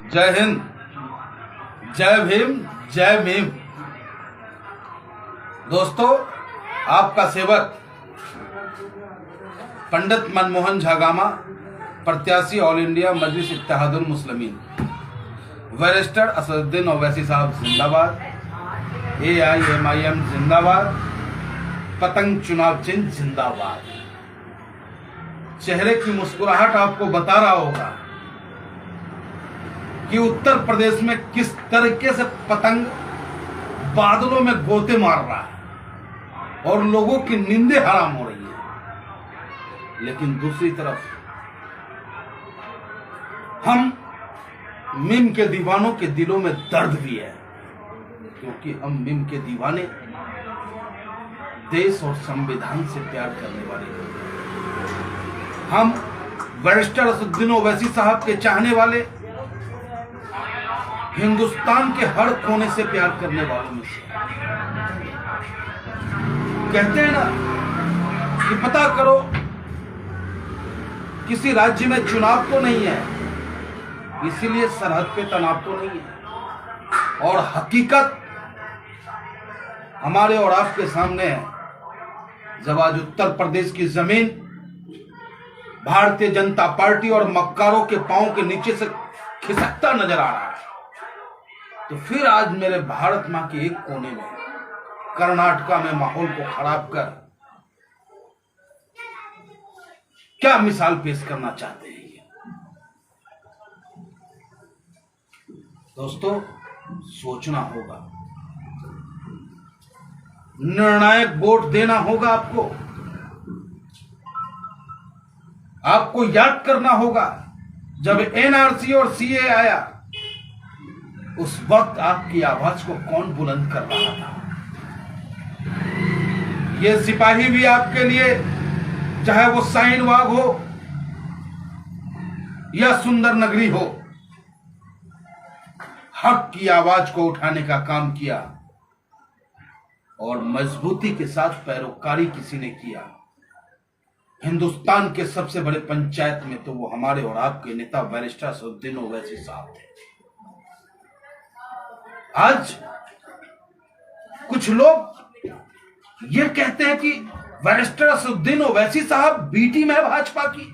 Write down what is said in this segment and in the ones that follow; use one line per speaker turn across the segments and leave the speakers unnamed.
जय हिंद, जय भीम, जय भीम। दोस्तों, आपका सेवक पंडित मनमोहन झागामा, प्रत्याशी ऑल इंडिया मजलिस इत्तेहादुल मुस्लिमीन, बैरिस्टर असदुद्दीन ओवैसी साहब जिंदाबाद, AIMIM जिंदाबाद, पतंग चुनाव चिन्ह जिंदाबाद। चेहरे की मुस्कुराहट आपको बता रहा होगा कि उत्तर प्रदेश में किस तरीके से पतंग बादलों में गोते मार रहा है और लोगों की नींदें हराम हो रही है। लेकिन दूसरी तरफ हम मीम के दीवानों के दिलों में दर्द भी है, क्योंकि हम मीम के दीवाने देश और संविधान से प्यार करने वाले लोग हैं। हम बैरिस्टर असदुद्दीन ओवैसी साहब के चाहने वाले, हिंदुस्तान के हर कोने से प्यार करने वालों में से। कहते हैं ना कि पता करो, किसी राज्य में चुनाव तो नहीं है, इसीलिए सरहद पे तनाव तो नहीं है। और हकीकत हमारे और आपके सामने है। जब आज उत्तर प्रदेश की जमीन भारतीय जनता पार्टी और मक्कारों के पांव के नीचे से खिसकता नजर आ रहा है, तो फिर आज मेरे भारत मां के एक कोने में कर्नाटका में माहौल को खराब कर क्या मिसाल पेश करना चाहते हैं ये? दोस्तों, सोचना होगा, निर्णायक वोट देना होगा। आपको याद करना होगा, जब NRC और CA आया, उस वक्त आपकी आवाज को कौन बुलंद कर रहा था? ये सिपाही भी आपके लिए, चाहे वो साइन बाग हो या सुंदर नगरी हो, हक की आवाज को उठाने का काम किया और मजबूती के साथ पैरोकारी किसी ने किया। हिंदुस्तान के सबसे बड़े पंचायत में तो वो हमारे और आपके नेता बैरिस्टर असदुद्दीन ओवैसी साहब थे। आज कुछ लोग ये कहते हैं कि बैरिस्टर असदुद्दीन ओवैसी साहब बी टीम है भाजपा की।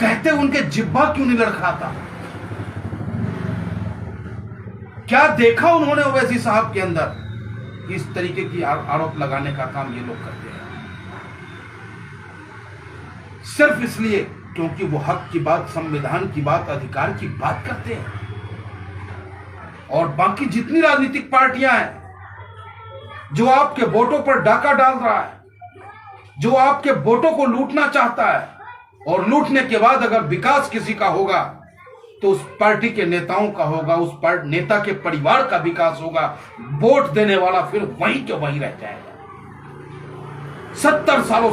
कहते उनके जिब्बा क्यों नहीं लड़खड़ाता? क्या देखा उन्होंने ओवैसी साहब के अंदर? इस तरीके की आरोप लगाने का काम ये लोग करते हैं, सिर्फ इसलिए क्योंकि वो हक की बात, संविधान की बात, अधिकार की बात करते हैं। और बाकी जितनी राजनीतिक पार्टियां हैं, जो आपके वोटों पर डाका डाल रहा है, जो आपके वोटों को लूटना चाहता है, और लूटने के बाद अगर विकास किसी का होगा तो उस पार्टी के नेताओं का होगा, उस नेता के परिवार का विकास होगा। वोट देने वाला फिर वहीं के वहीं रह जाएगा। 70 सालों से